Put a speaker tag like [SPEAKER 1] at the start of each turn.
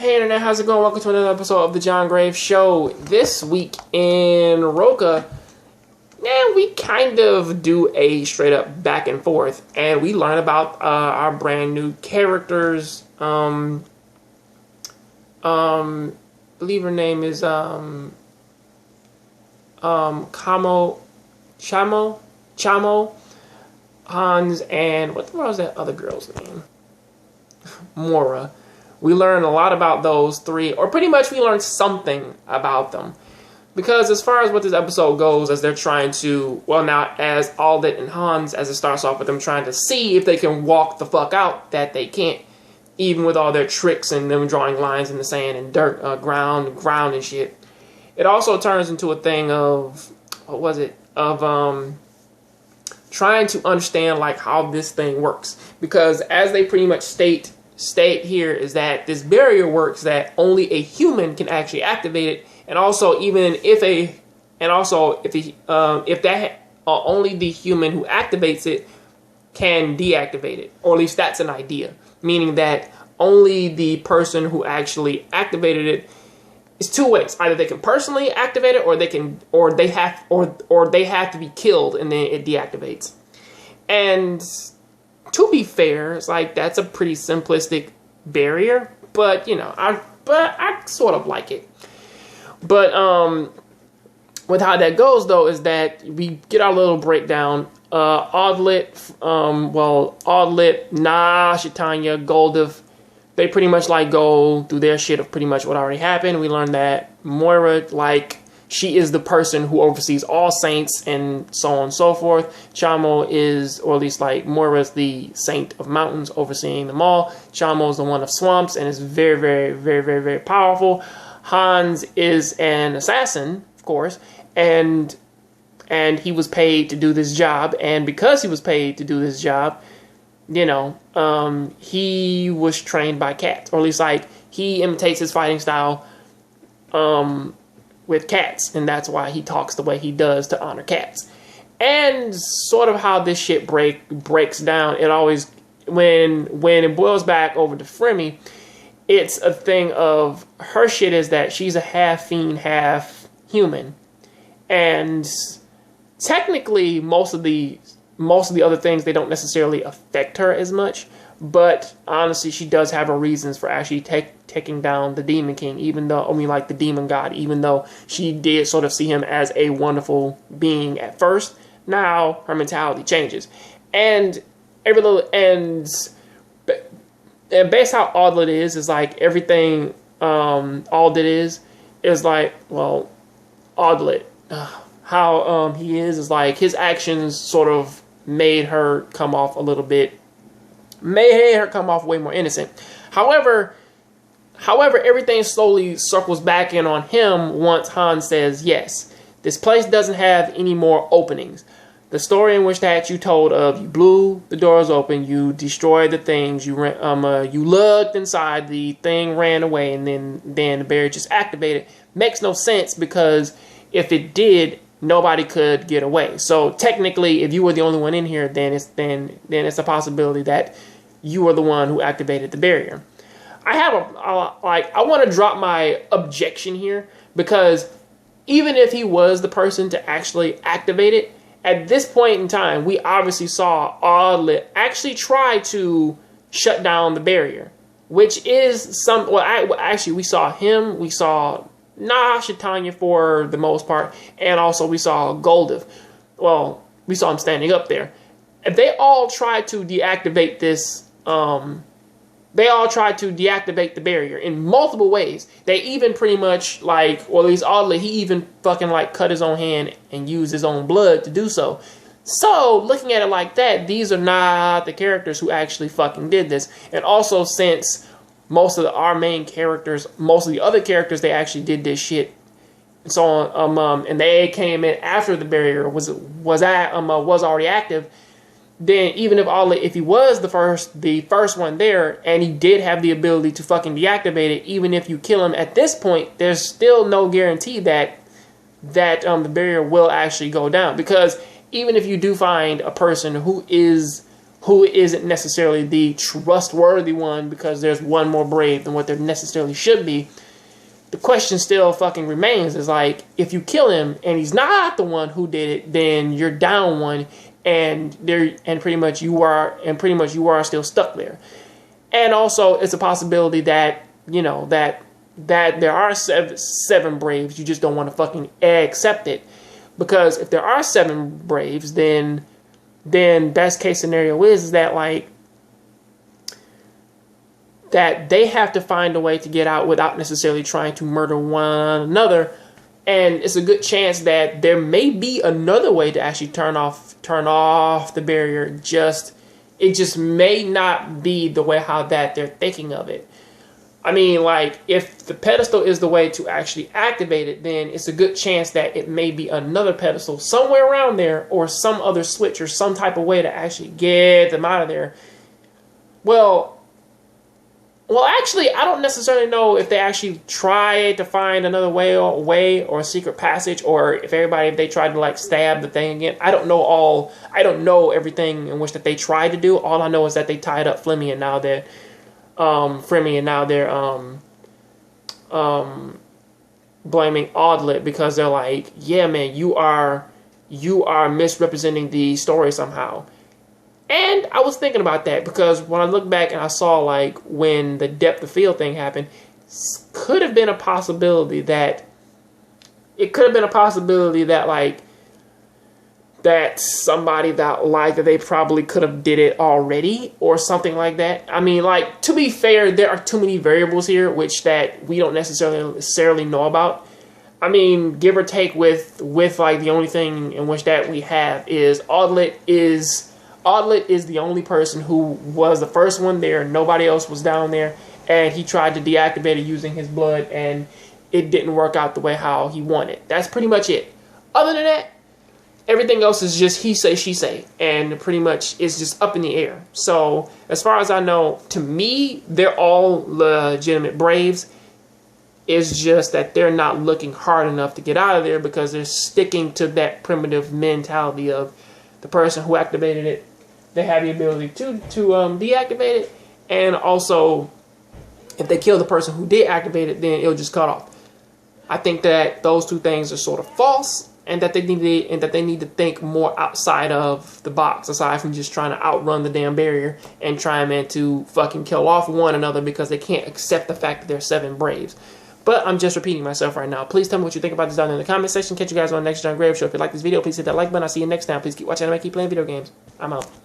[SPEAKER 1] Hey internet, how's it going? Welcome to another episode of the John Graves Show. This week in Roca, we kind of do a straight up back and forth, and we learn about our brand new characters. Believe her name is Chamo, Hans, and what the hell was that other girl's name? Mora. We learn a lot about those three, or pretty much we learn something about them. Because as far as what this episode goes, as they're trying to, as Aldit and Hans, as it starts off with them trying to see if they can walk the fuck out, that they can't. Even with all their tricks and them drawing lines in the sand and dirt, ground and shit. It also turns into a thing of, trying to understand like how this thing works. Because as they pretty much state here is that this barrier works that only a human can actually activate it, and also only the human who activates it can deactivate it, or at least that's an idea, meaning that only the person who actually activated it is two ways: either they can personally activate it, or they have to be killed and then it deactivates. And to be fair, it's like that's a pretty simplistic barrier, but I sort of like it. But with how that goes though is that we get our little breakdown. Aldit, Shitanya, Goldiv, they pretty much like go through their shit of pretty much what already happened. We learned that Moira, she is the person who oversees all saints and so on and so forth. Chamo is, or at least Moira's the saint of mountains, overseeing them all. Chamo is the one of swamps and is very, very, very, very, very powerful. Hans is an assassin, of course, and he was paid to do this job. And because he was paid to do this job, he was trained by cats, or at least he imitates his fighting style, with cats, and that's why he talks the way he does to honor cats. And sort of how this shit breaks down, it always, when it boils back over to Fremy, it's a thing of her shit is that she's a half fiend, half human, and technically most of the other things, they don't necessarily affect her as much. But honestly, she does have her reasons for actually taking down the Demon King, the Demon God, even though she did sort of see him as a wonderful being at first. Now her mentality changes, and based how Aldit is like everything. Aldit is Aldit. How he is like his actions sort of made her come off way more innocent. However, everything slowly circles back in on him once Han says, yes, this place doesn't have any more openings. The story in which that you told of, you blew the doors open, you destroyed the things, you looked inside, the thing ran away, and then the barrier just activated, makes no sense, because if it did, nobody could get away. So technically, if you were the only one in here, then it's a possibility that you were the one who activated the barrier. I want to drop my objection here, because even if he was the person to actually activate it, at this point in time, we obviously saw Aldit actually try to shut down the barrier, which is we saw him, we saw Shitanya for the most part, and also we saw Goldiv. Well, we saw him standing up there. If they all tried to deactivate this, they all tried to deactivate the barrier in multiple ways. They even pretty much or at least Aldit, he even fucking cut his own hand and used his own blood to do so. So, looking at it like that, these are not the characters who actually fucking did this. And also, since most of our main characters, most of the other characters, they actually did this shit. And so on, and they came in after the barrier was already active. Then even if he was the first one there, and he did have the ability to fucking deactivate it, even if you kill him at this point, there's still no guarantee that the barrier will actually go down. Because even if you do find a person who is who isn't necessarily the trustworthy one because there's one more brave than what there necessarily should be. The question still fucking remains is like, if you kill him and he's not the one who did it, then you're down one, and pretty much you are still stuck there. And also, it's a possibility that, you know, that there are seven braves, you just don't want to fucking accept it. Because if there are seven braves, then best case scenario is that, like, that they have to find a way to get out without necessarily trying to murder one another. And it's a good chance that there may be another way to actually turn off the barrier. It just may not be the way how that they're thinking of it. I mean, like, if the pedestal is the way to actually activate it, then it's a good chance that it may be another pedestal somewhere around there, or some other switch, or some type of way to actually get them out of there. Well, actually, I don't necessarily know if they actually try to find another way or a secret passage, or if they tried to, like, stab the thing again. I don't know everything in which that they tried to do. All I know is that they tied up Flemmy, and now they're blaming Audlet because they're like, yeah, man, you are misrepresenting the story somehow. And I was thinking about that because when I look back and I saw, like, when the depth of field thing happened, could have been a possibility that like, that somebody that lied, that they probably could have did it already or something like that. I mean, like, to be fair, there are too many variables here which that we don't necessarily know about. I mean, give or take with like, the only thing in which that we have is Audlet is the only person who was the first one there. Nobody else was down there, and he tried to deactivate it using his blood, and it didn't work out the way how he wanted. That's pretty much it. Other than that, everything else is just he say, she say, and pretty much it's just up in the air. So, as far as I know, to me, they're all legitimate braves. It's just that they're not looking hard enough to get out of there because they're sticking to that primitive mentality of the person who activated it. They have the ability to deactivate it, and also, if they kill the person who did activate it, then it'll just cut off. I think that those two things are sort of false, and that they need to think more outside of the box, aside from just trying to outrun the damn barrier and trying to fucking kill off one another because they can't accept the fact that there's seven braves. But I'm just repeating myself right now. Please tell me what you think about this down in the comment section. Catch you guys on the next John Grave Show. If you like this video, please hit that like button. I'll see you next time. Please keep watching anime, keep playing video games. I'm out.